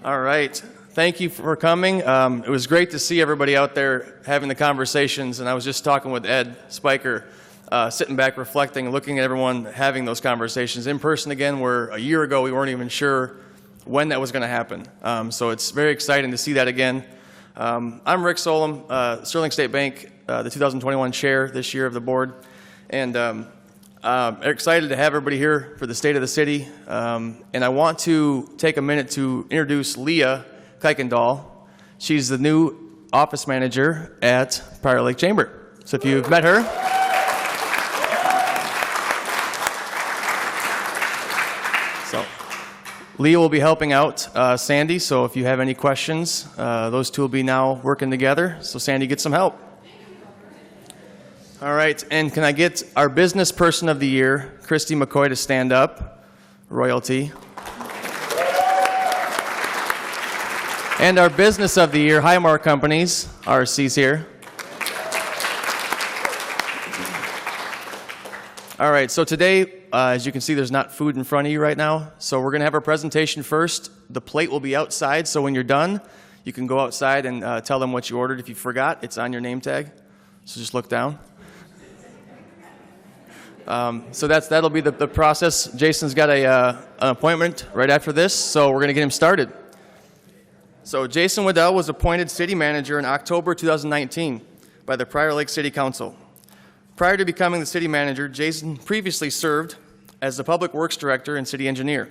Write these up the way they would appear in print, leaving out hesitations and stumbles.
All right. Thank you for coming. It was great to see everybody out there having the conversations, and I was just talking with Ed Spiker, sitting back reflecting and looking at everyone having those conversations in person again, where a year ago we weren't even sure when that was going to happen. So it's very exciting to see that again. I'm Rick Solem, Sterling State Bank, the 2021 chair this year of the board, and excited to have everybody here for the State of the City. And I want to take a minute to introduce Leah Kuykendall. She's the new office manager at Prior Lake Chamber. So if you've met her. So Leah will be helping out Sandy. So if you have any questions, those two will be now working together. So Sandy, get some help. All right, and can I get our business person of the year, Christy McCoy, to stand up? Royalty. And our business of the year, Highmore Companies, RC's here. All right, so today, as you can see, there's not food in front of you right now. So we're going to have our presentation first. The plate will be outside, so when you're done, you can go outside and tell them what you ordered. If you forgot, it's on your name tag, so just look down. So that'll be the process. Jason's got an appointment right after this, so we're going to get him started. So Jason Wedel was appointed city manager in October 2019 by the Prior Lake City Council. Prior to becoming the city manager, Jason previously served as the public works director and city engineer.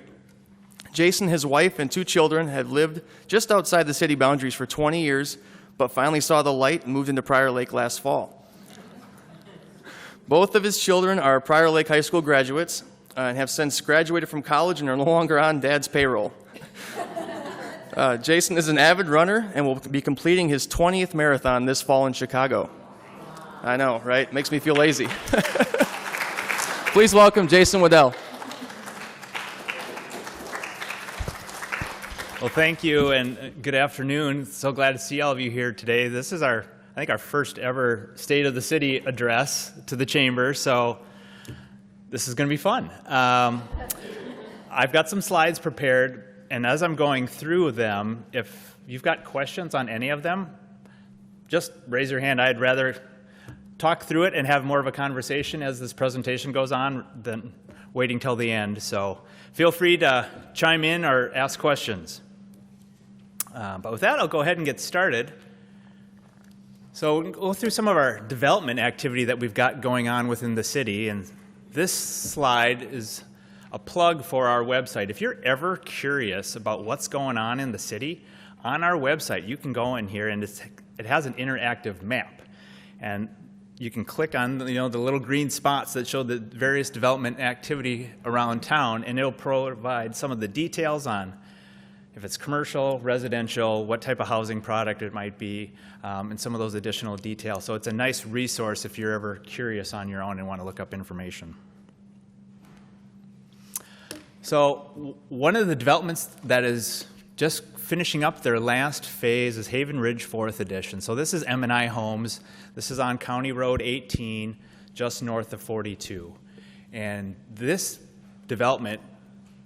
Jason, his wife, and two children had lived just outside the city boundaries for 20 years, but finally saw the light and moved into Prior Lake last fall. Both of his children are Prior Lake High School graduates and have since graduated from college and are no longer on Dad's payroll. Jason is an avid runner and will be completing his 20th marathon this fall in Chicago. I know, right? Makes me feel lazy. Please welcome Jason Wedel. Well, thank you and good afternoon. So glad to see all of you here today. This is I think our first ever State of the City address to the chamber, so this is going to be fun. I've got some slides prepared, and as I'm going through them, if you've got questions on any of them, just raise your hand. I'd rather talk through it and have more of a conversation as this presentation goes on than waiting till the end. So feel free to chime in or ask questions. But with that, I'll go ahead and get started. So we'll go through some of our development activity that we've got going on within the city, and this slide is a plug for our website. If you're ever curious about what's going on in the city, on our website you can go in here and it has an interactive map, and you can click on the little green spots that show the various development activity around town, and it'll provide some of the details on if it's commercial, residential, what type of housing product it might be, and some of those additional details. So it's a nice resource if you're ever curious on your own and want to look up information. So one of the developments that is just finishing up their last phase is Haven Ridge 4th Edition. So this is M&I Homes. This is on County Road 18, just north of 42. And this development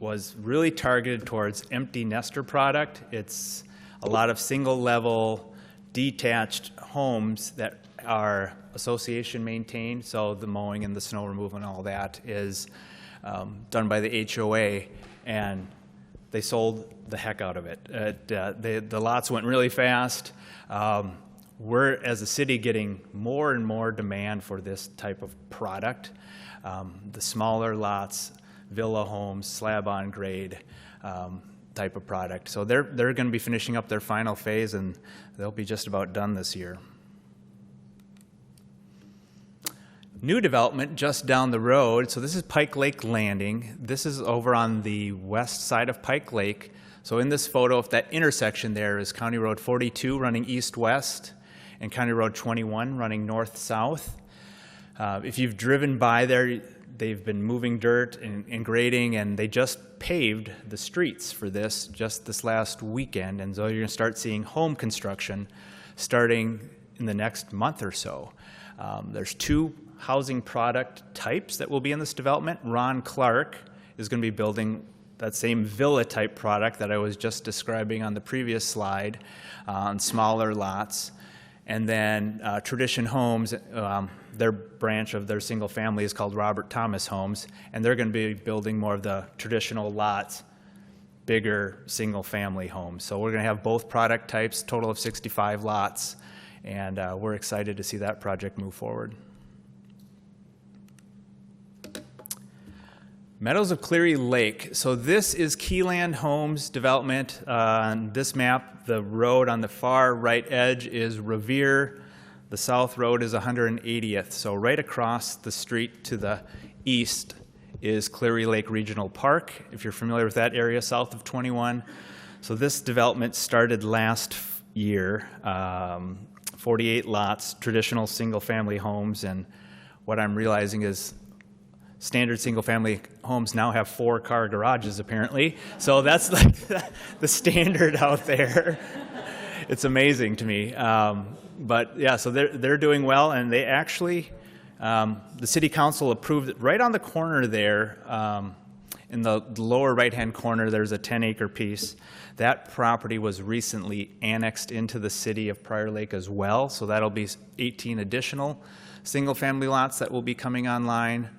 was really targeted towards empty nester product. It's a lot of single level detached homes that are association maintained, so the mowing and the snow removal and all that is done by the HOA, and they sold the heck out of it. The lots went really fast. We're, as a city, getting more and more demand for this type of product. The smaller lots, villa homes, slab on grade type of product. So they're going to be finishing up their final phase, and they'll be just about done this year. New development just down the road. So this is Pike Lake Landing. This is over on the west side of Pike Lake. So in this photo, if that intersection there is County Road 42 running east-west and County Road 21 running north-south. If you've driven by there, they've been moving dirt and grading, and they just paved the streets for this just this last weekend. And so you're going to start seeing home construction starting in the next month or so. There's two housing product types that will be in this development. Ron Clark is going to be building that same villa-type product that I was just describing on the previous slide on smaller lots. And then Tradition Homes, their branch of their single family is called Robert Thomas Homes, and they're going to be building more of the traditional lots, bigger single family homes. So we're going to have both product types, total of 65 lots, and we're excited to see that project move forward. Meadows of Cleary Lake. So this is Keyland Homes development. On this map, the road on the far right edge is Revere. The south road is 180th. So right across the street to the east is Cleary Lake Regional Park, if you're familiar with that area south of 21. So this development started last year, 48 lots, traditional single-family homes, and what I'm realizing is standard single-family homes now have 4-car garages, apparently. So that's like the standard out there. It's amazing to me. But yeah, so they're doing well, and they actually, the city council approved it right on the corner there. In the lower right-hand corner, there's a 10-acre piece. That property was recently annexed into the city of Prior Lake as well, so that'll be 18 additional single-family lots that will be coming online.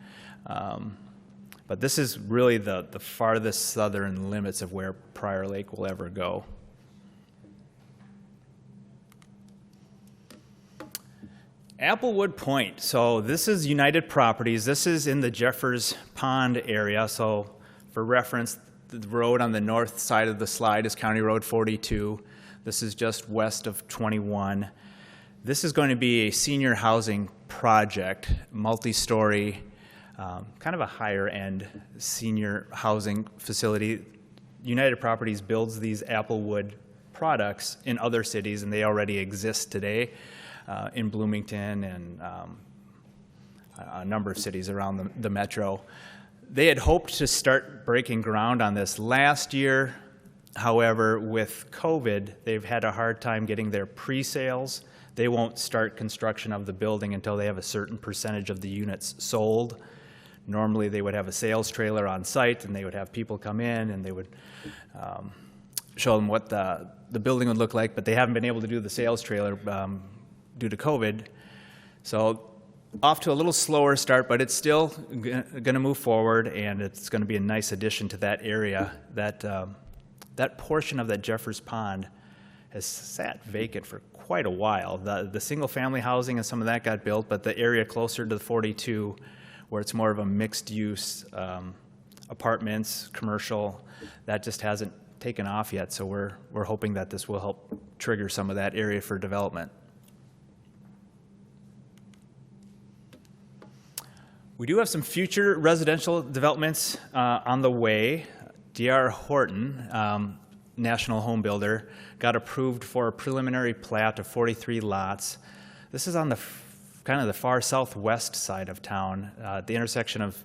But this is really the farthest southern limits of where Prior Lake will ever go. Applewood Point. So this is United Properties. This is in the Jeffers Pond area. So for reference, the road on the north side of the slide is County Road 42. This is just west of 21. This is going to be a senior housing project, multi-story, kind of a higher end senior housing facility. United Properties builds these Applewood products in other cities, and they already exist today in Bloomington and a number of cities around the metro. They had hoped to start breaking ground on this last year. However, with COVID, they've had a hard time getting their pre-sales. They won't start construction of the building until they have a certain percentage of the units sold. Normally, they would have a sales trailer on site, and they would have people come in, and they would show them what the building would look like, but they haven't been able to do the sales trailer due to COVID. So off to a little slower start, but it's still going to move forward, and it's going to be a nice addition to that area. That portion of that Jeffers Pond has sat vacant for quite a while. The single-family housing and some of that got built, but the area closer to the 42, where it's more of a mixed-use apartments, commercial, that just hasn't taken off yet. So we're hoping that this will help trigger some of that area for development. We do have some future residential developments on the way. D.R. Horton, national home builder, got approved for a preliminary plat of 43 lots. This is on the kind of the far southwest side of town, the intersection of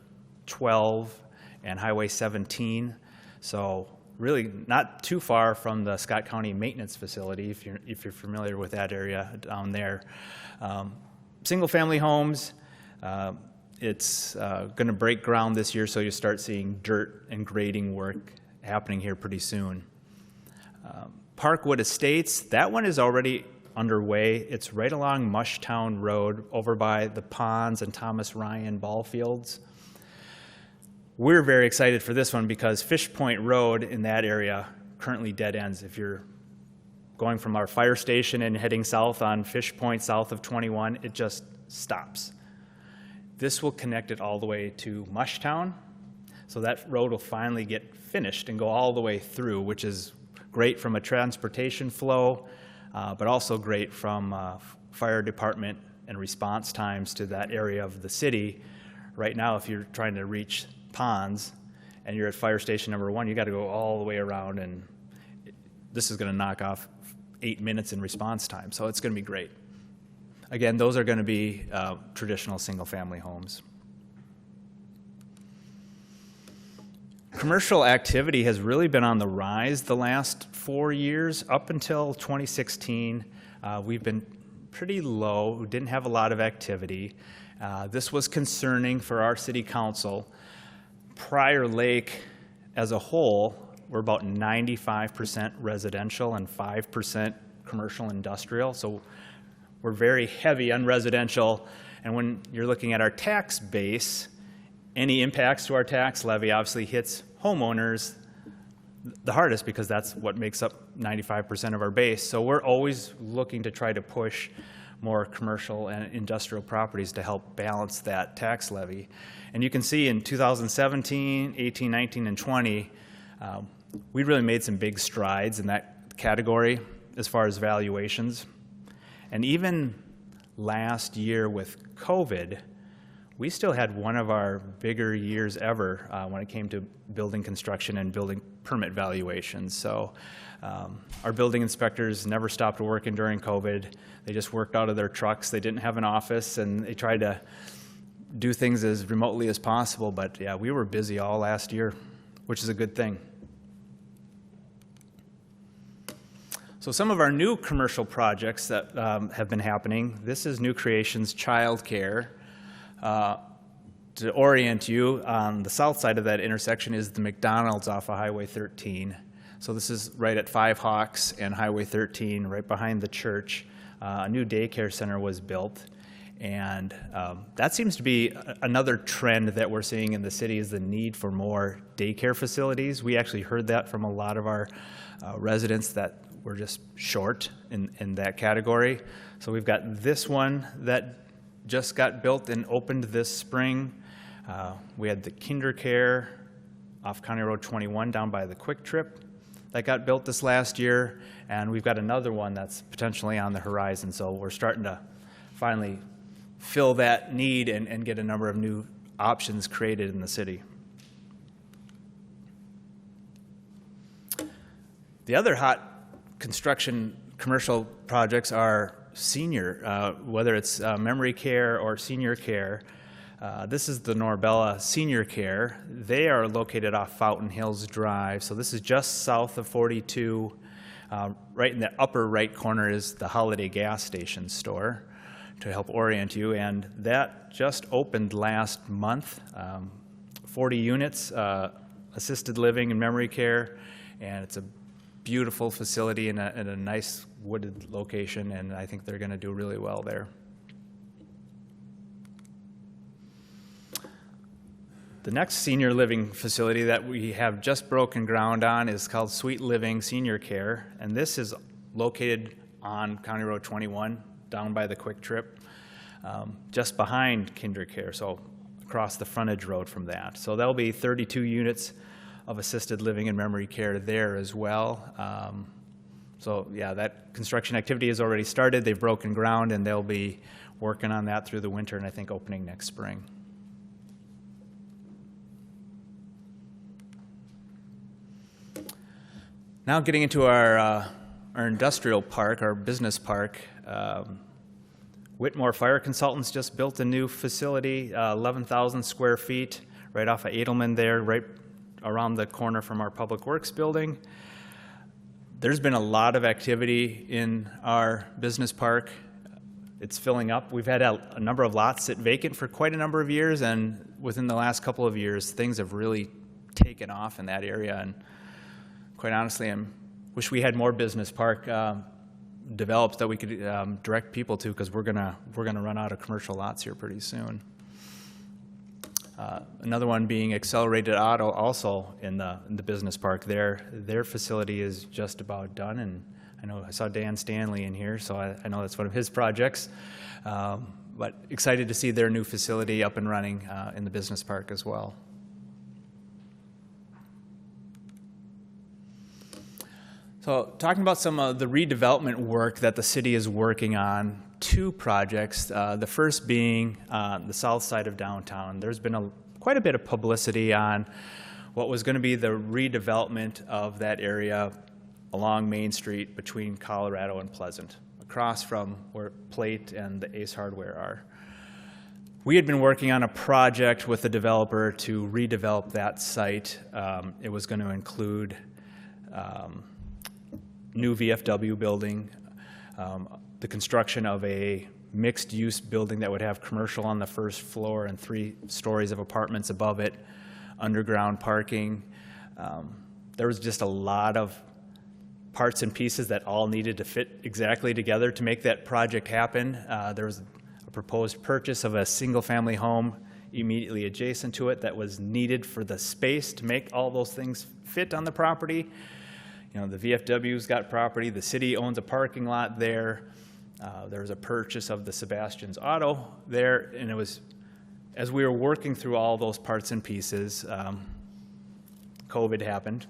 12 and Highway 17. So really not too far from the Scott County Maintenance Facility, if you're familiar with that area down there. Single-family homes. It's going to break ground this year, so you start seeing dirt and grading work happening here pretty soon. Parkwood Estates, that one is already underway. It's right along Mushtown Road over by the ponds and Thomas Ryan ball fields. We're very excited for this one because Fish Point Road in that area currently dead ends. If you're going from our fire station and heading south on Fish Point south of 21, it just stops. This will connect it all the way to Mushtown, so that road will finally get finished and go all the way through, which is great from a transportation flow, but also great from fire department and response times to that area of the city. Right now, if you're trying to reach ponds and you're at fire station number 1, you got to go all the way around, and this is going to knock off 8 minutes in response time, so it's going to be great. Again, those are going to be traditional single-family homes. Commercial activity has really been on the rise the last 4 years. Up until 2016, we've been pretty low. We didn't have a lot of activity. This was concerning for our city council. Prior Lake as a whole, we're about 95% residential and 5% commercial industrial. So we're very heavy on residential. And when you're looking at our tax base, any impacts to our tax levy obviously hits homeowners the hardest, because that's what makes up 95% of our base. So we're always looking to try to push more commercial and industrial properties to help balance that tax levy. And you can see in 2017, 18, 19, and 20, we really made some big strides in that category as far as valuations. And even last year with COVID, we still had one of our bigger years ever when it came to building construction and building permit valuations. So our building inspectors never stopped working during COVID. They just worked out of their trucks. They didn't have an office, and they tried to do things as remotely as possible. But yeah, we were busy all last year, which is a good thing. So some of our new commercial projects that have been happening, this is New Creations Childcare. To orient you, on the south side of that intersection is the McDonald's off of Highway 13. So this is right at 5 Hawks and Highway 13, right behind the church. A new daycare center was built, and that seems to be another trend that we're seeing in the city, is the need for more daycare facilities. We actually heard that from a lot of our residents, that we're just short in that category. So we've got this one that just got built and opened this spring. We had the KinderCare off County Road 21 down by the Quick Trip that got built this last year, and we've got another one that's potentially on the horizon. So we're starting to finally fill that need and get a number of new options created in the city. The other hot construction commercial projects are senior, whether it's memory care or senior care. This is the Norbella Senior Care. They are located off Fountain Hills Drive. So this is just south of 42. Right in the upper right corner is the Holiday gas station store, to help orient you. And that just opened last month. 40 units, assisted living and memory care. And it's a beautiful facility in a nice wooded location, and I think they're going to do really well there. The next senior living facility that we have just broken ground on is called Sweet Living Senior Care, and this is located on County Road 21, down by the Quick Trip, just behind KinderCare, so across the frontage road from that. So there'll be 32 units of assisted living and memory care there as well. So yeah, that construction activity has already started. They've broken ground, and they'll be working on that through the winter, and I think opening next spring. Now getting into our industrial park, our business park. Whitmore Fire Consultants just built a new facility, 11,000 square feet, right off of Edelman there, right around the corner from our Public Works building. There's been a lot of activity in our business park. It's filling up. We've had a number of lots sit vacant for quite a number of years, and within the last couple of years, things have really taken off in that area. And quite honestly, I wish we had more business park developed that we could direct people to, because we're gonna run out of commercial lots here pretty soon. Another one being Accelerated Auto, also in the business park. Their facility is just about done, and I know I saw Dan Stanley in here, so I know that's one of his projects. But excited to see their new facility up and running in the business park as well. So talking about some of the redevelopment work that the city is working on, 2 projects, the first being the south side of downtown. There's been quite a bit of publicity on what was going to be the redevelopment of that area along Main Street between Colorado and Pleasant, across from where Plate and the Ace Hardware are. We had been working on a project with the developer to redevelop that site. It was going to include new VFW building, the construction of a mixed-use building that would have commercial on the first floor and 3 stories of apartments above it, underground parking, There was just a lot of parts and pieces that all needed to fit exactly together to make that project happen. There was a proposed purchase of a single-family home immediately adjacent to it that was needed for the space to make all those things fit on the property. You know, the VFW's got property, the city owns a parking lot there. There was a purchase of the Sebastian's Auto there, and it was, as we were working through all those parts and pieces, COVID happened.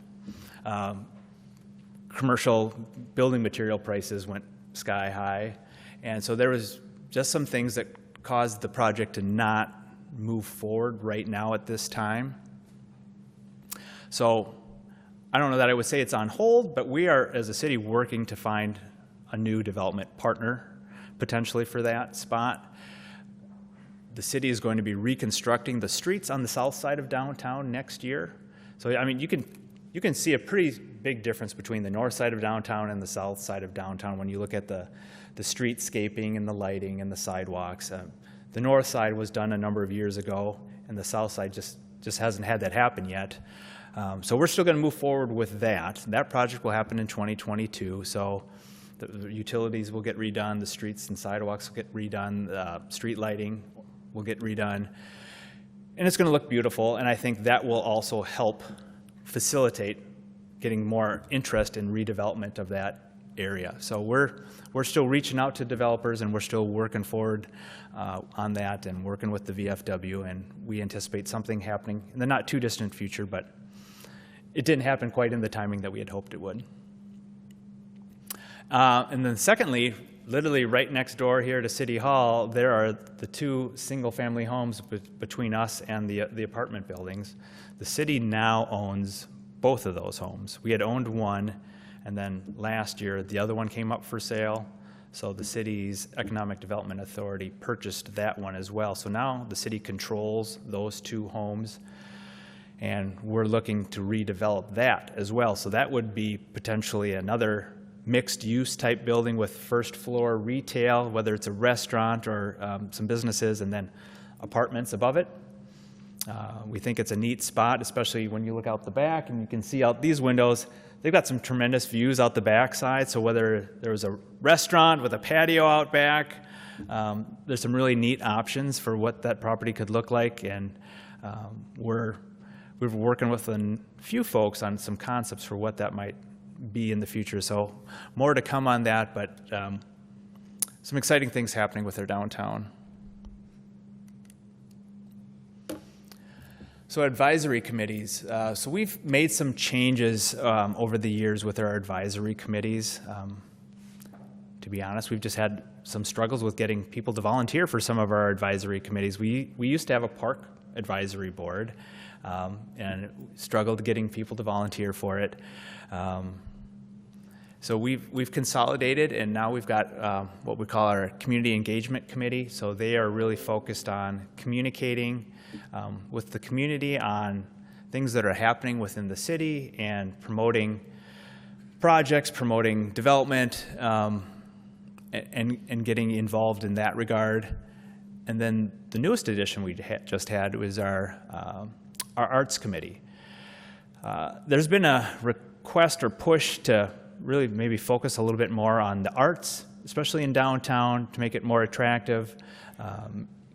Commercial building material prices went sky high, and so there was just some things that caused the project to not move forward right now at this time. So I don't know that I would say it's on hold, but we are, as a city, working to find a new development partner potentially for that spot. The city is going to be reconstructing the streets on the south side of downtown next year. So I mean, you can see a pretty big difference between the north side of downtown and the south side of downtown when you look at the streetscaping and the lighting and the sidewalks. The north side was done a number of years ago, and the south side just hasn't had that happen yet. So we're still going to move forward with that. That project will happen in 2022. So the utilities will get redone, the streets and sidewalks will get redone, street lighting will get redone, and it's going to look beautiful. And I think that will also help facilitate getting more interest in redevelopment of that area. So we're still reaching out to developers, and we're still working forward on that and working with the VFW, and we anticipate something happening in the not too distant future, but it didn't happen quite in the timing that we had hoped it would. And then secondly, literally right next door here to City Hall, there are the two single-family homes between us and the apartment buildings. The city now owns both of those homes. We had owned one, and then last year the other one came up for sale. So the city's Economic Development Authority purchased that one as well. So now the city controls those two homes, and we're looking to redevelop that as well. So that would be potentially another mixed-use type building with first-floor retail, whether it's a restaurant or some businesses, and then apartments above it. We think it's a neat spot, especially when you look out the back and you can see out these windows. They've got some tremendous views out the back side, so whether there was a restaurant with a patio out back, there's some really neat options for what that property could look like, and we're working with a few folks on some concepts for what that might be in the future. So more to come on that, but some exciting things happening with our downtown. So advisory committees. So we've made some changes over the years with our advisory committees. To be honest, we've just had some struggles with getting people to volunteer for some of our advisory committees. We used to have a park advisory board, and struggled getting people to volunteer for it. So we've consolidated, and now we've got what we call our community engagement committee. So they are really focused on communicating with the community on things that are happening within the city and promoting projects, promoting development, and getting involved in that regard. And then the newest addition we just had was our arts committee. There's been a request or push to really maybe focus a little bit more on the arts, especially in downtown, to make it more attractive,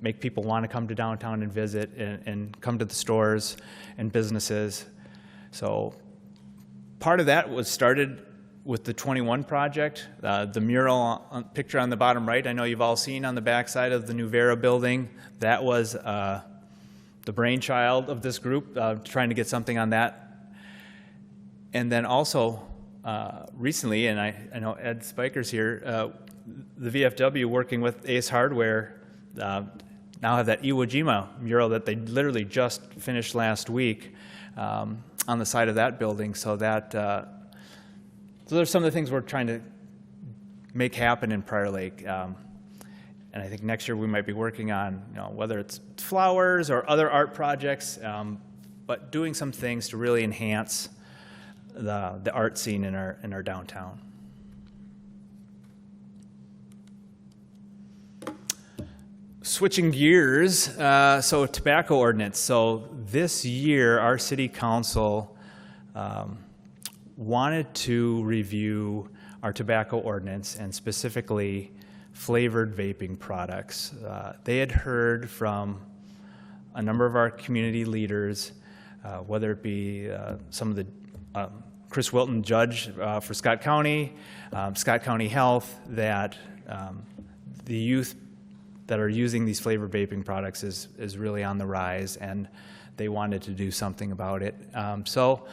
make people want to come to downtown and visit and come to the stores and businesses. So part of that was started with the 21 project. The mural picture on the bottom right, I know you've all seen on the backside of the new Vera building. That was the brainchild of this group, trying to get something on that. And then also recently, and I know Ed Spiker's here, the VFW working with Ace Hardware now have that Iwo Jima mural that they literally just finished last week on the side of that building. So that so there's some of the things we're trying to make happen in Prior Lake. And I think next year we might be working on, whether it's flowers or other art projects, but doing some things to really enhance the art scene in our downtown. Switching gears, so tobacco ordinance. So this year, our city council wanted to review our tobacco ordinance and specifically flavored vaping products. They had heard from a number of our community leaders, whether it be some of the Chris Wilton, judge for Scott County Health, that the youth that are using these flavored vaping products is really on the rise, and they wanted to do something about it. So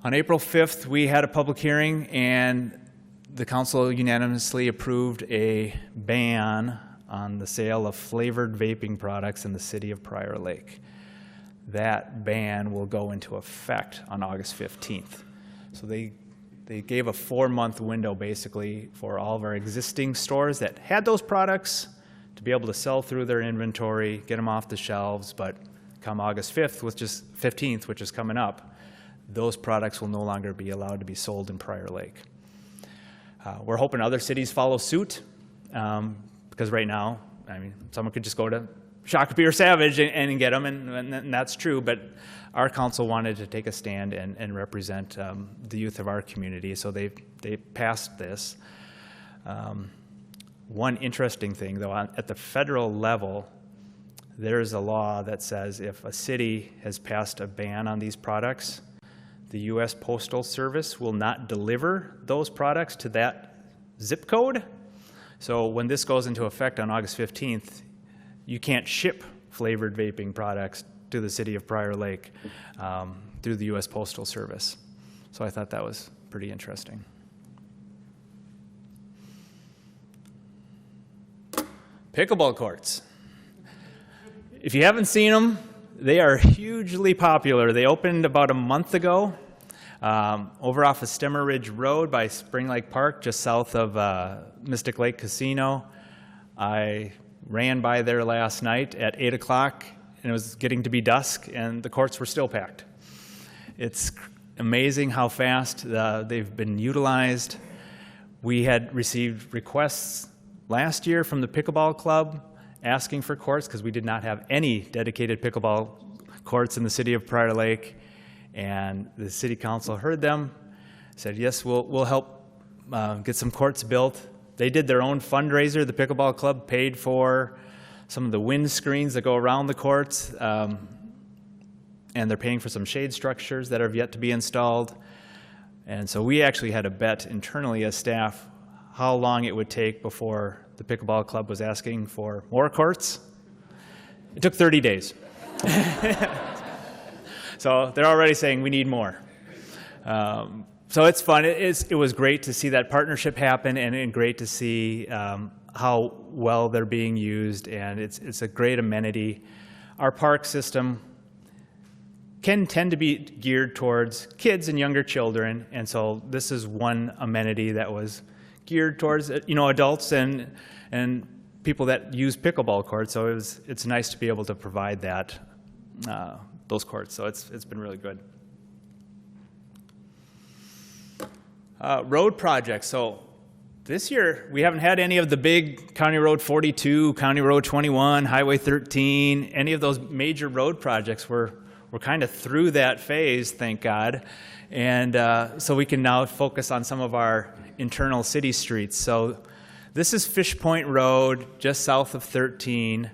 on April 5th, we had a public hearing, and the council unanimously approved a ban on the sale of flavored vaping products in the city of Prior Lake. That ban will go into effect on August 15th. So they gave a 4-month window basically for all of our existing stores that had those products to be able to sell through their inventory, get them off the shelves, but come August 15th, which is coming up, those products will no longer be allowed to be sold in Prior Lake. We're hoping other cities follow suit, because right now, I mean, someone could just go to Shakopee or Savage and get them, and that's true, but our council wanted to take a stand and represent the youth of our community, so they passed this. One interesting thing, though, at the federal level, there's a law that says if a city has passed a ban on these products, the U.S. Postal Service will not deliver those products to that zip code. So when this goes into effect on August 15th, you can't ship flavored vaping products to the city of Prior Lake through the U.S. Postal Service. So I thought that was pretty interesting. Pickleball courts. If you haven't seen them, they are hugely popular. They opened about a month ago over off of Stemmer Ridge Road by Spring Lake Park, just south of Mystic Lake Casino. I ran by there last night at 8 o'clock, and it was getting to be dusk, and the courts were still packed. It's amazing how fast they've been utilized. We had received requests last year from the Pickleball Club asking for courts because we did not have any dedicated pickleball courts in the city of Prior Lake, and the city council heard them, said, yes, we'll help get some courts built. They did their own fundraiser. The Pickleball Club paid for some of the wind screens that go around the courts, and they're paying for some shade structures that have yet to be installed. And so we actually had a bet internally as staff how long it would take before the Pickleball Club was asking for more courts. It took 30 days. So they're already saying we need more. So it's fun. It was great to see that partnership happen, and great to see how well they're being used, and it's a great amenity. Our park system can tend to be geared towards kids and younger children, and so this is one amenity that was geared towards adults and people that use pickleball courts. So it's nice to be able to provide that those courts. So it's been really good. Road projects. So this year we haven't had any of the big County Road 42, County Road 21, Highway 13, any of those major road projects. We're kind of through that phase, thank God, and so we can now focus on some of our internal city streets. So this is Fish Point Road, just south of 13.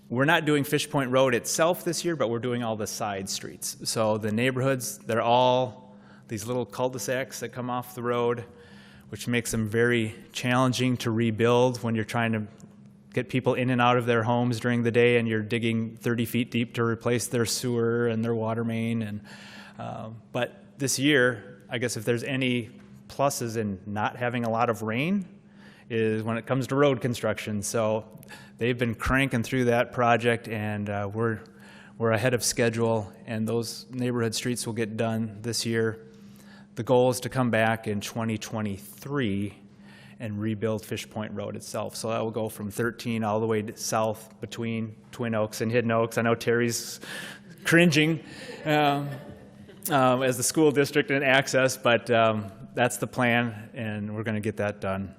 We're not doing Fish Point Road itself this year, but we're doing all the side streets. So the neighborhoods, they're all these little cul-de-sacs that come off the road, which makes them very challenging to rebuild when you're trying to get people in and out of their homes during the day and you're digging 30 feet deep to replace their sewer and their water main. But this year, I guess if there's any pluses in not having a lot of rain is when it comes to road construction. So they've been cranking through that project, and we're ahead of schedule, and those neighborhood streets will get done this year. The goal is to come back in 2023 and rebuild Fish Point Road itself. So that will go from 13 all the way south between Twin Oaks and Hidden Oaks. I know Terry's cringing as the school district and access, but that's the plan, and we're going to get that done.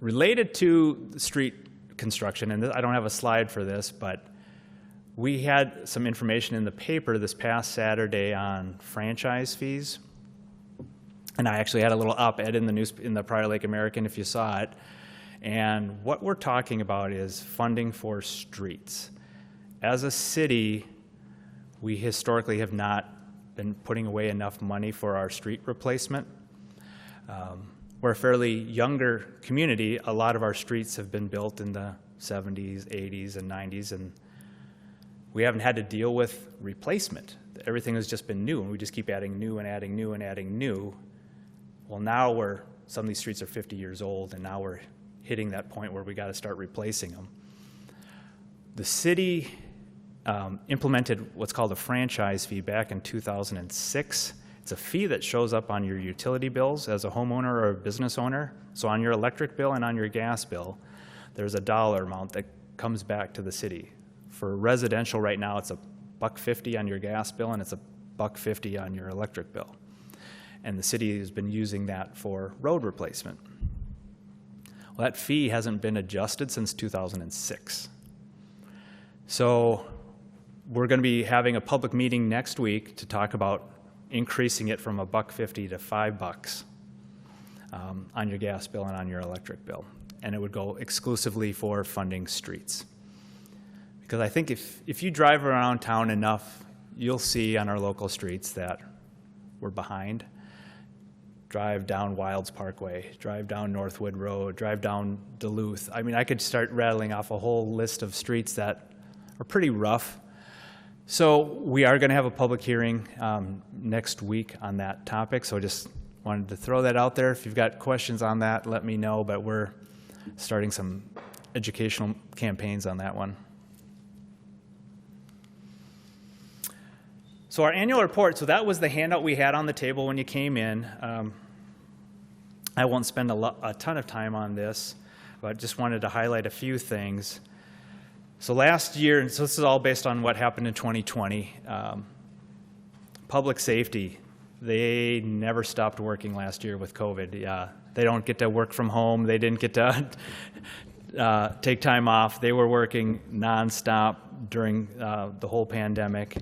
Related to street construction, and I don't have a slide for this, but We had some information in the paper this past Saturday on franchise fees. And I actually had a little op-ed in the Prior Lake American, if you saw it. And what we're talking about is funding for streets. As a city, we historically have not been putting away enough money for our street replacement. We're a fairly younger community. A lot of our streets have been built in the 70s, 80s, and 90s, and we haven't had to deal with replacement. Everything has just been new, and we just keep adding new and adding new and adding new. Well, now some of these streets are 50 years old, and now we're hitting that point where we got to start replacing them. The city implemented what's called a franchise fee back in 2006. It's a fee that shows up on your utility bills as a homeowner or a business owner. So on your electric bill and on your gas bill, there's a dollar amount that comes back to the city. For residential right now, it's $1.50 on your gas bill, and it's $1.50 on your electric bill. And the city has been using that for road replacement. Well, that fee hasn't been adjusted since 2006. So we're going to be having a public meeting next week to talk about increasing it from $1.50 to $5 on your gas bill and on your electric bill. And it would go exclusively for funding streets. Because I think if you drive around town enough, you'll see on our local streets that we're behind. Drive down Wilds Parkway, drive down Northwood Road, drive down Duluth. I mean, I could start rattling off a whole list of streets that are pretty rough. So we are going to have a public hearing next week on that topic. So I just wanted to throw that out there. If you've got questions on that, let me know. But we're starting some educational campaigns on that one. So our annual report, so that was the handout we had on the table when you came in. I won't spend a ton of time on this, but just wanted to highlight a few things. So last year, and so this is all based on what happened in 2020, public safety, they never stopped working last year with COVID. They don't get to work from home. They didn't get to take time off. They were working nonstop during the whole pandemic.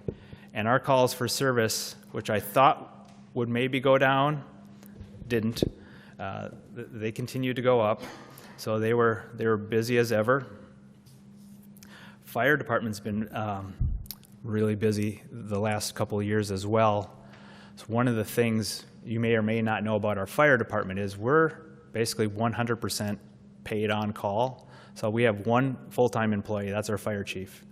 And our calls for service, which I thought would maybe go down, didn't. They continued to go up. So they were busy as ever. Fire department's been really busy the last couple of years as well. So one of the things you may or may not know about our fire department is we're basically 100% paid on call. So we have one full-time employee, that's our fire chief.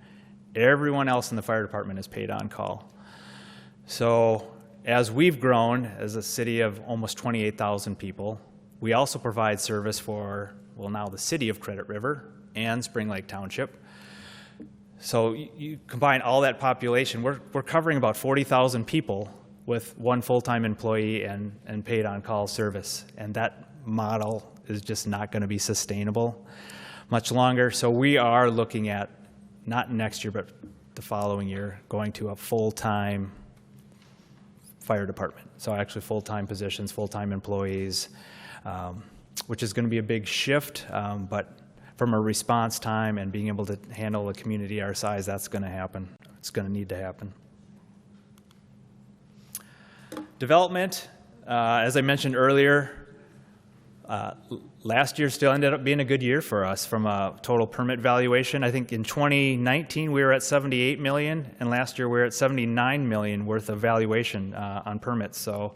Everyone else in the fire department is paid on call. So as we've grown as a city of almost 28,000 people, we also provide service for, well, now the city of Credit River and Spring Lake Township. So you combine all that population, we're covering about 40,000 people with one full-time employee and paid on-call service. And that model is just not going to be sustainable much longer. So we are looking at, not next year, but the following year, going to a full-time fire department. So actually full-time positions, full-time employees, which is going to be a big shift, but from a response time and being able to handle a community our size, that's going to happen. It's going to need to happen. Development, as I mentioned earlier, last year still ended up being a good year for us from a total permit valuation. I think in 2019 we were at 78 million, and last year we were at 79 million worth of valuation on permits. So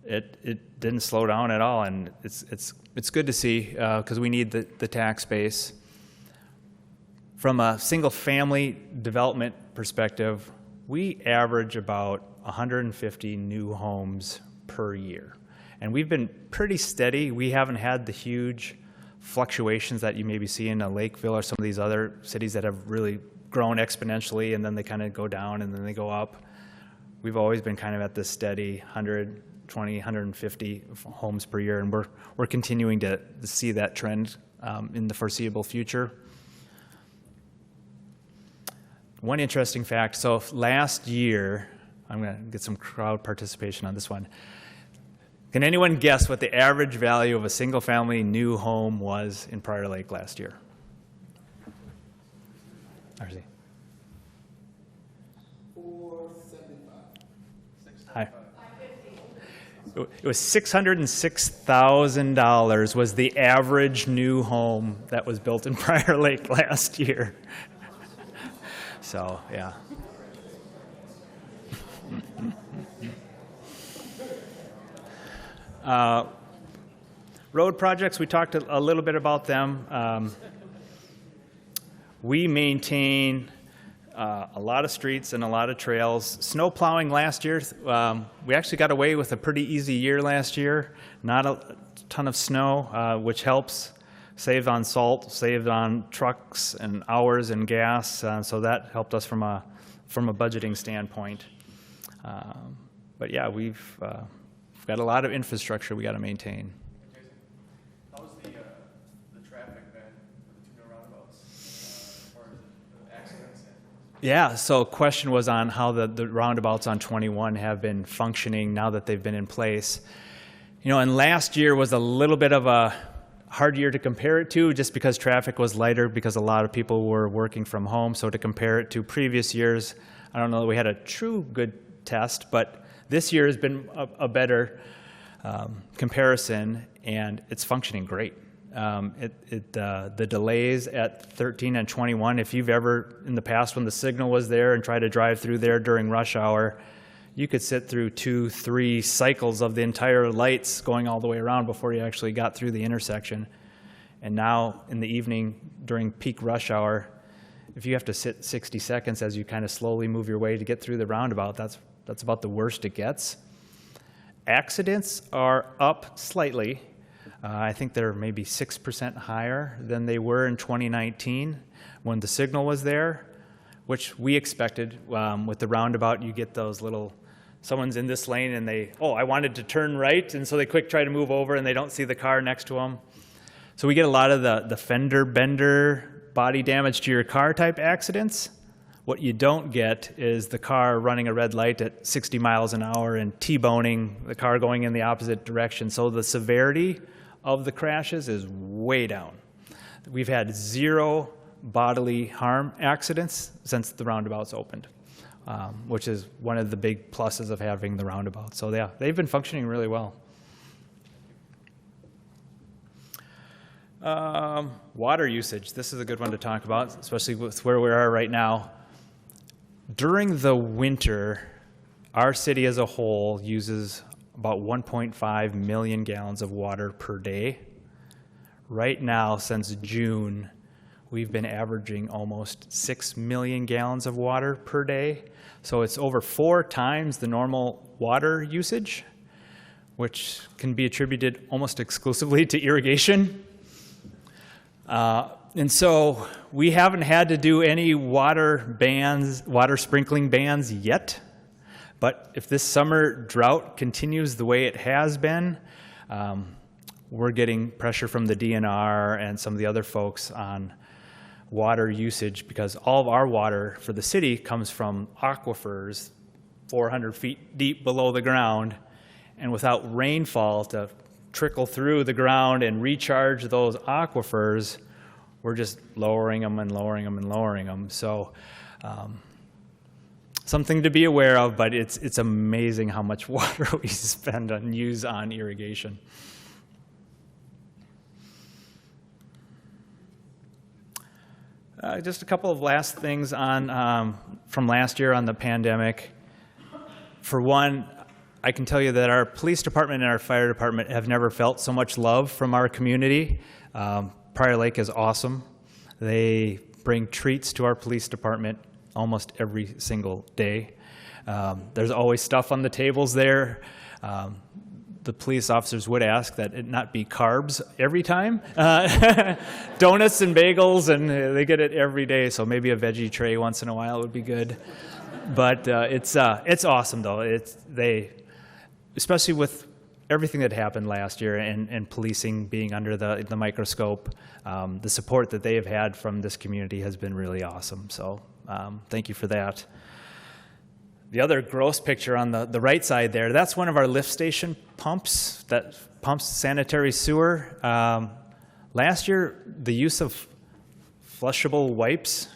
it didn't slow down at all, and it's good to see because we need the tax base. From a single-family development perspective, we average about 150 new homes per year. And we've been pretty steady. We haven't had the huge fluctuations that you maybe see in Lakeville or some of these other cities that have really grown exponentially, and then they kind of go down and then they go up. We've always been kind of at this steady 120, 150 homes per year, and we're continuing to see that trend in the foreseeable future. One interesting fact, so last year, I'm going to get some crowd participation on this one. Can anyone guess what the average value of a single-family new home was in Prior Lake last year? RC. It was $606,000 was the average new home that was built in Prior Lake last year. So, yeah. Road projects, we talked a little bit about them. We maintain a lot of streets and a lot of trails. Snow plowing last year, we actually got away with a pretty easy year last year. Not a ton of snow, which helps. Saved on salt, saved on trucks and hours and gas, so that helped us from a budgeting standpoint. But yeah, we've got a lot of infrastructure we got to maintain. Jason, how's the traffic been with the two new roundabouts? As far as the accidents? Yeah, so question was on how the roundabouts on 21 have been functioning now that they've been in place. You know, and last year was a little bit of a hard year to compare it to just because traffic was lighter because a lot of people were working from home. So to compare it to previous years, I don't know that we had a true good test, but this year has been a better comparison, and it's functioning great. The delays at 13 and 21, if you've ever in the past when the signal was there and tried to drive through there during rush hour, you could sit through 2-3 cycles of the entire lights going all the way around before you actually got through the intersection. And now in the evening during peak rush hour, if you have to sit 60 seconds as you kind of slowly move your way to get through the roundabout, that's about the worst it gets. Accidents are up slightly. I think they're maybe 6% higher than they were in 2019 when the signal was there, which we expected. With the roundabout, you get those little, someone's in this lane and I wanted to turn right, and so they quick try to move over and they don't see the car next to them. So we get a lot of the fender bender, body damage to your car type accidents. What you don't get is the car running a red light at 60 miles an hour and T-boning the car going in the opposite direction. So the severity of the crashes is way down. We've had 0 bodily harm accidents since the roundabouts opened, which is one of the big pluses of having the roundabout. So yeah, they've been functioning really well. Water usage. This is a good one to talk about, especially with where we are right now. During the winter, our city as a whole uses about 1.5 million gallons of water per day. Right now, since June, we've been averaging almost 6 million gallons of water per day. So it's over 4 times the normal water usage, which can be attributed almost exclusively to irrigation. And so we haven't had to do any water sprinkling bans yet. But if this summer drought continues the way it has been, we're getting pressure from the DNR and some of the other folks on water usage because all of our water for the city comes from aquifers 400 feet deep below the ground. And without rainfall to trickle through the ground and recharge those aquifers, we're just lowering them and lowering them and lowering them. So something to be aware of, but it's amazing how much water we spend and use on irrigation. Just a couple of last things on from last year on the pandemic. For one, I can tell you that our police department and our fire department have never felt so much love from our community. Prior Lake is awesome. They bring treats to our police department almost every single day. There's always stuff on the tables there. The police officers would ask that it not be carbs every time. Donuts and bagels, and they get it every day, so maybe a veggie tray once in a while would be good. But it's awesome, though. Especially with everything that happened last year and policing being under the microscope, the support that they have had from this community has been really awesome. So thank you for that. The other gross picture on the right side there, that's one of our lift station pumps that pumps sanitary sewer. Last year, the use of flushable wipes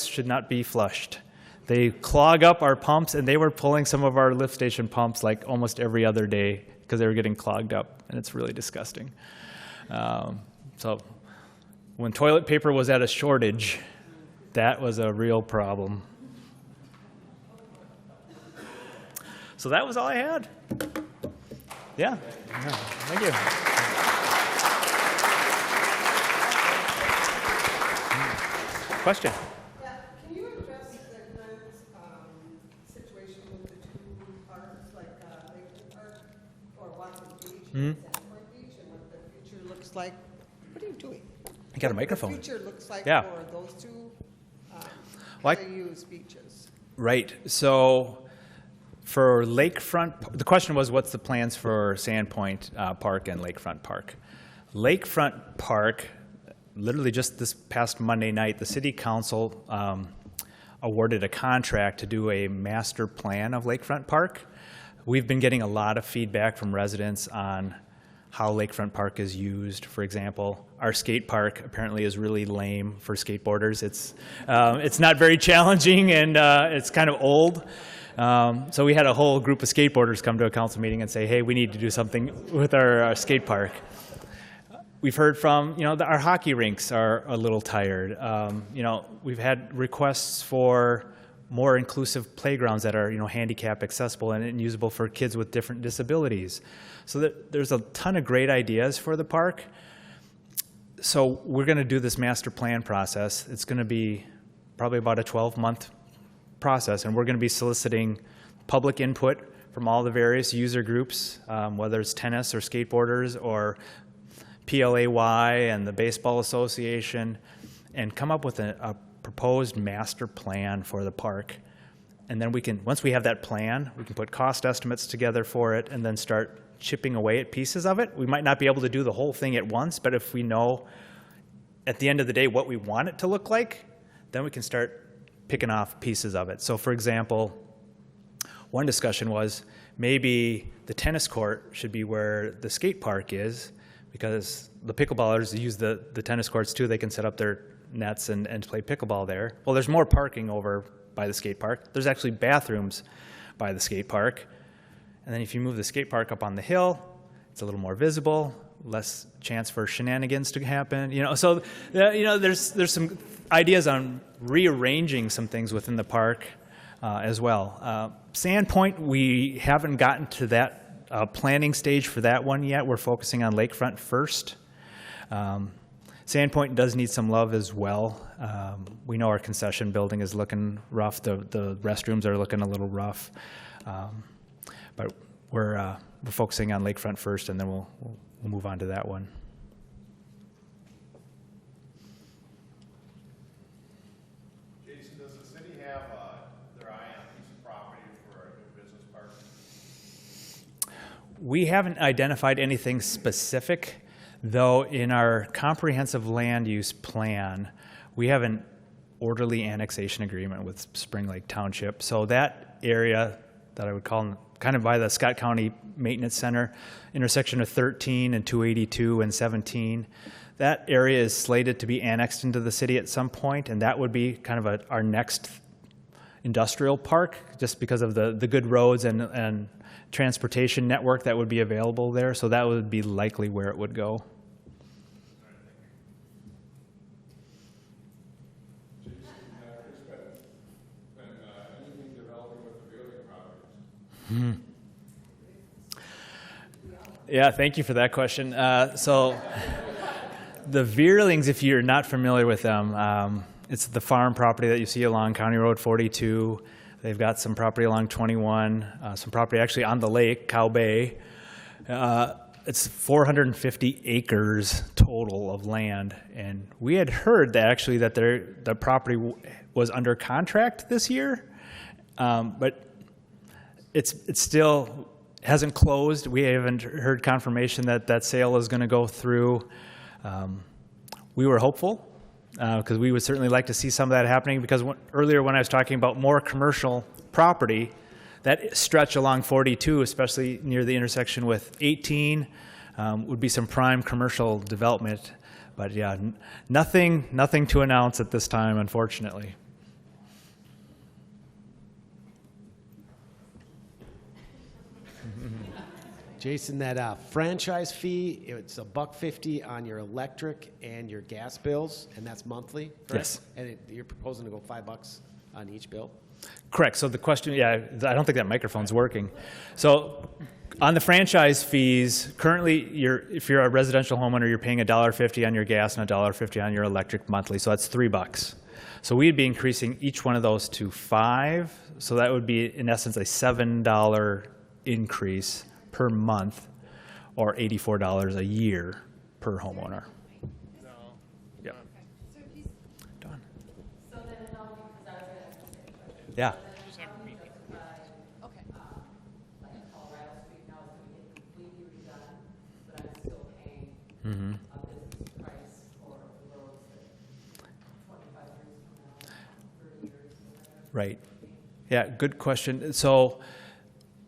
should not be flushed. They clog up our pumps, and they were pulling some of our lift station pumps like almost every other day because they were getting clogged up, and it's really disgusting. So when toilet paper was at a shortage, that was a real problem. So that was all I had. Yeah. Thank you. Question? Yeah, can you address the current situation with the two parks, like Lakewood Park or Watson Beach and Sandpoint Beach, and what the future looks like? What are you doing? I got a microphone. What the future looks like Yeah. for those two Well, use beaches? Right. So for Lakefront, the question was, what's the plans for Sandpoint Park and Lakefront Park? Lakefront Park, literally just this past Monday night, the city council awarded a contract to do a master plan of Lakefront Park. We've been getting a lot of feedback from residents on how Lakefront Park is used. For example, our skate park apparently is really lame for skateboarders. It's not very challenging, and it's kind of old. So we had a whole group of skateboarders come to a council meeting and say, hey, we need to do something with our skate park. We've heard from, our hockey rinks are a little tired. We've had requests for more inclusive playgrounds that are, handicap accessible and usable for kids with different disabilities. So there's a ton of great ideas for the park. So we're going to do this master plan process. It's going to be probably about a 12-month process, and we're going to be soliciting public input from all the various user groups, whether it's tennis or skateboarders or PLAY and the Baseball Association, and come up with a proposed master plan for the park. And then once we have that plan, we can put cost estimates together for it and then start chipping away at pieces of it. We might not be able to do the whole thing at once, but if we know at the end of the day what we want it to look like, then we can start picking off pieces of it. So for example, one discussion was maybe the tennis court should be where the skate park is, because the pickleballers use the tennis courts too. They can set up their nets and play pickleball there. Well, there's more parking over by the skate park. There's actually bathrooms by the skate park. And then if you move the skate park up on the hill, it's a little more visible, less chance for shenanigans to happen. So there's some ideas on rearranging some things within the park as well. Sandpoint, we haven't gotten to that planning stage for that one yet. We're focusing on Lakefront first. Sandpoint does need some love as well. We know our concession building is looking rough. The restrooms are looking a little rough. But we're focusing on Lakefront first, and then we'll move on to that one. Jason, does the city have their eye on a piece of property for a new business park? We haven't identified anything specific, though in our comprehensive land use plan, we have an orderly annexation agreement with Spring Lake Township. So that area that I would call kind of by the Scott County Maintenance Center, intersection of 13 and 282 and 17, that area is slated to be annexed into the city at some point, and that would be kind of our next industrial park, just because of the good roads and transportation network that would be available there. So that would be likely where it would go. Yeah, thank you for that question. So the Veerlings, if you're not familiar with them, it's the farm property that you see along County Road 42. They've got some property along 21, some property actually on the lake, Cow Bay. It's 450 acres total of land, and we had heard that actually that the property was under contract this year, but it's still hasn't closed. We haven't heard confirmation that that sale is going to go through. We were hopeful because we would certainly like to see some of that happening, because earlier when I was talking about more commercial property, that stretch along 42, especially near the intersection with 18, would be some prime commercial development. But yeah, nothing to announce at this time, unfortunately. Jason, that franchise fee, it's $1.50 on your electric and your gas bills, and that's monthly, correct? Yes. And you're proposing to go $5 on each bill? Correct. So the question, yeah, I don't think that microphone's working. So on the franchise fees, currently, if you're a residential homeowner, you're paying $1.50 on your gas and $1.50 on your electric monthly. So that's $3. So we'd be increasing each one of those to $5. So that would be, in essence, a $7 increase per month, or $84 a year per homeowner. Yep. Done. So then how, because I was going to ask the same question. Yeah. Okay. Like Colorado Street now is going to get completely redone, but I'm still paying a business price for roads that 25 years from now, 30 years, whatever. Right. Yeah, good question. So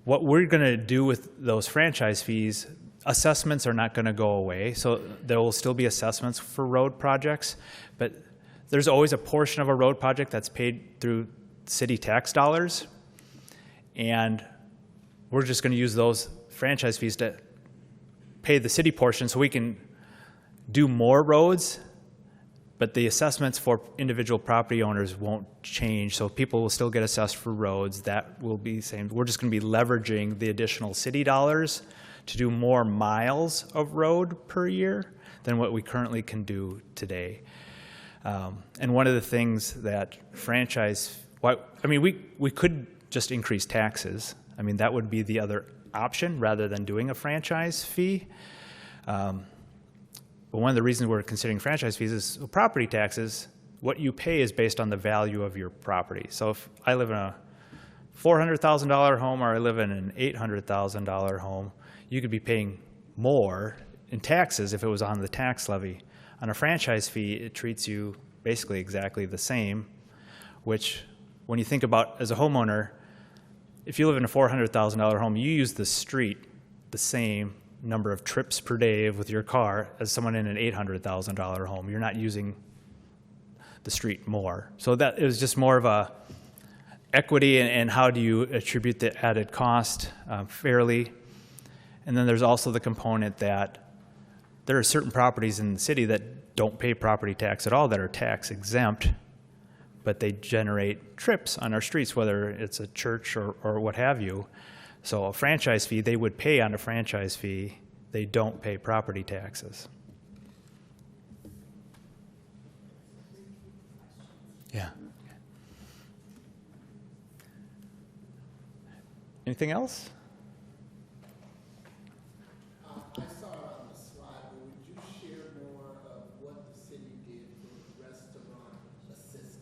what we're going to do with those franchise fees, assessments are not going to go away. So there will still be assessments for road projects, but there's always a portion of a road project that's paid through city tax dollars. And we're just going to use those franchise fees to pay the city portion so we can do more roads, but the assessments for individual property owners won't change. So people will still get assessed for roads. That will be the same. We're just going to be leveraging the additional city dollars to do more miles of road per year than what we currently can do today. And one of the things that we could just increase taxes. I mean, that would be the other option rather than doing a franchise fee. But one of the reasons we're considering franchise fees is property taxes. What you pay is based on the value of your property. So if I live in a $400,000 home or I live in an $800,000 home, you could be paying more in taxes if it was on the tax levy. On a franchise fee, it treats you basically exactly the same, which when you think about as a homeowner, if you live in a $400,000 home, you use the street the same number of trips per day with your car as someone in an $800,000 home. You're not using the street more. So that is just more of a equity and how do you attribute the added cost fairly. And then there's also the component that there are certain properties in the city that don't pay property tax at all, that are tax exempt, but they generate trips on our streets, whether it's a church or what have you. So a franchise fee, they would pay on a franchise fee. They don't pay property taxes. Yeah. Anything else? I saw it on the slide, but would you share more of what the city did for restaurant assistance?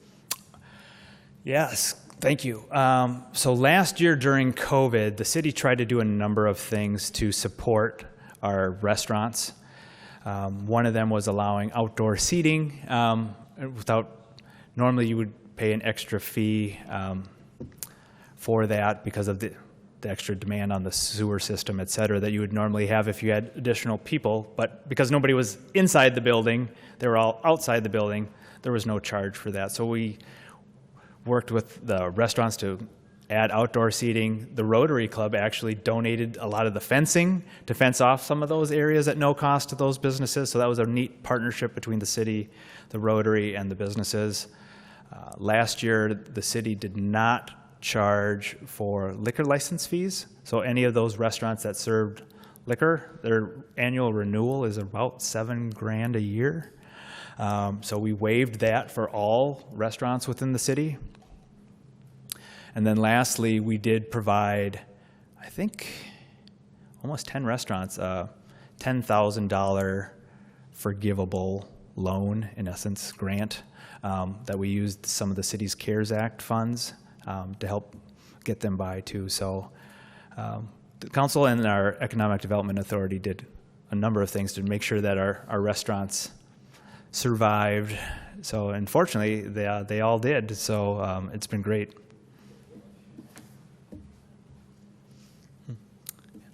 Yes, thank you. So last year during COVID, the city tried to do a number of things to support our restaurants. One of them was allowing outdoor seating normally you would pay an extra fee for that because of the extra demand on the sewer system, et cetera, that you would normally have if you had additional people. But because nobody was inside the building, they were all outside the building, there was no charge for that. So we worked with the restaurants to add outdoor seating. The Rotary Club actually donated a lot of the fencing to fence off some of those areas at no cost to those businesses. So that was a neat partnership between the city, the Rotary, and the businesses. Last year, the city did not charge for liquor license fees. So any of those restaurants that served liquor, their annual renewal is about $7,000 a year. So we waived that for all restaurants within the city. And then lastly, we did provide, I think, almost 10 restaurants, $10,000 forgivable loan, in essence, grant, that we used some of the city's CARES Act funds to help get them by too. So the council and our Economic Development Authority did a number of things to make sure that our restaurants survived. So unfortunately, they all did. So it's been great.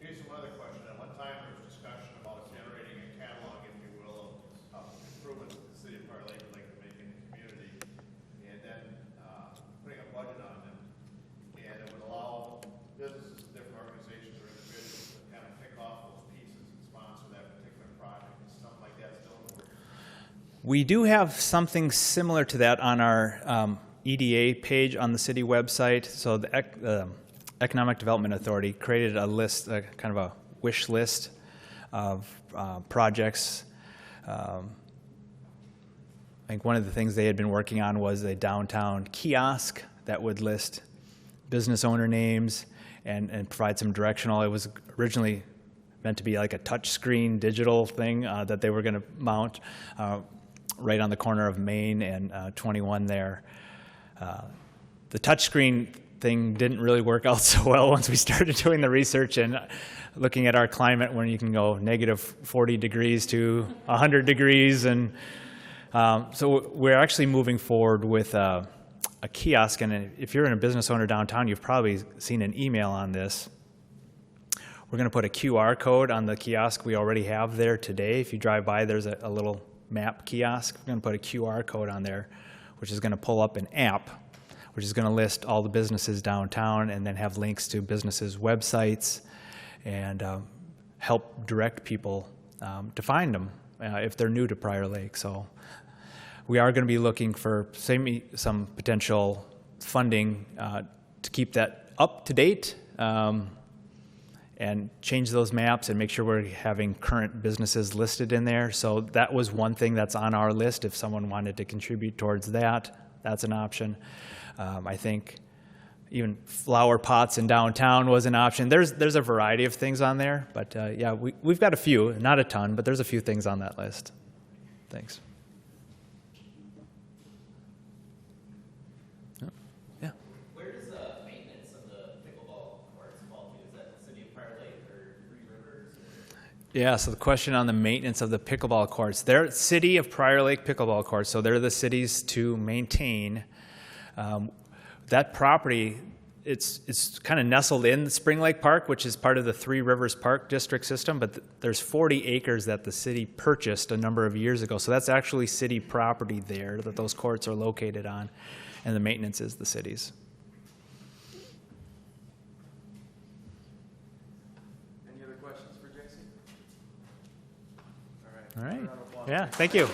Jason, one other question. At one time, there was discussion about generating a catalog, if you will, of improvements that the city of Fire Lake would like to make in the community, and then putting a budget on them. And it would allow businesses, different organizations or individuals to kind of pick off We do have something similar to that on our EDA page on the city website. So the Economic Development Authority created a list, kind of a wish list of projects. I think one of the things they had been working on was a downtown kiosk that would list business owner names and provide some directional. It was originally meant to be like a touch screen digital thing that they were going to mount right on the corner of Main and 21 there. The touchscreen thing didn't really work out so well once we started doing the research and looking at our climate, when you can go negative 40 degrees to 100 degrees. And so we're actually moving forward with a kiosk. And if you're in a business owner downtown, you've probably seen an email on this. We're going to put a QR code on the kiosk we already have there today. If you drive by, there's a little map kiosk. We're going to put a QR code on there, which is going to pull up an app, which is going to list all the businesses downtown and then have links to businesses' websites and help direct people to find them if they're new to Prior Lake. So we are going to be looking for some potential funding to keep that up to date and change those maps and make sure we're having current businesses listed in there. So that was one thing that's on our list. If someone wanted to contribute towards that, that's an option. I think even flower pots in downtown was an option. There's a variety of things on there, but yeah, we've got a few, not a ton, but there's a few things on that list. Thanks. Yeah. Where does maintenance of the pickleball courts fall to? Is that the city of Prior Lake or Three Rivers? Yeah, so the question on the maintenance of the pickleball courts. They're City of Prior Lake pickleball courts, so they're the cities to maintain. That property, it's kind of nestled in the Spring Lake Park, which is part of the Three Rivers Park District system, but there's 40 acres that the city purchased a number of years ago. So that's actually city property there that those courts are located on, and the maintenance is the city's. Any other questions for Jason? All right. Yeah, thank you.